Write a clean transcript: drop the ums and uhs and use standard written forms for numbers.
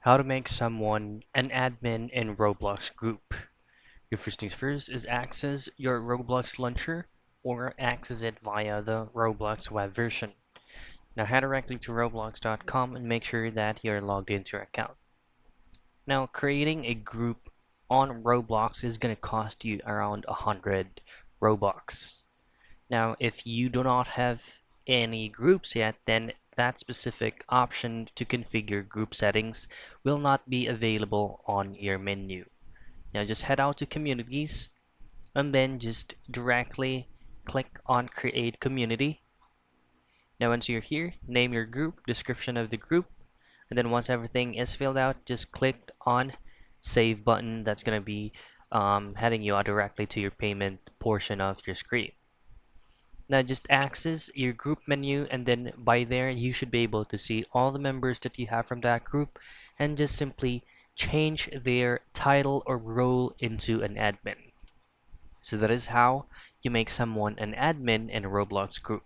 How to make someone an admin in Roblox group. Your first things first is access your Roblox launcher or access it via the Roblox web version. Now head directly to roblox.com and make sure that you're logged into your account. Now creating a group on Roblox is going to cost you around 100 Robux. Now if you do not have any groups yet, then that specific option to configure group settings will not be available on your menu. Now just head out to communities and then just directly click on create community. Now once you're here, name your group, description of the group, and then once everything is filled out, just click on save button. That's going to be heading you out directly to your payment portion of your screen. Now just access your group menu, and then by there you should be able to see all the members that you have from that group and just simply change their title or role into an admin. So that is how you make someone an admin in a Roblox group.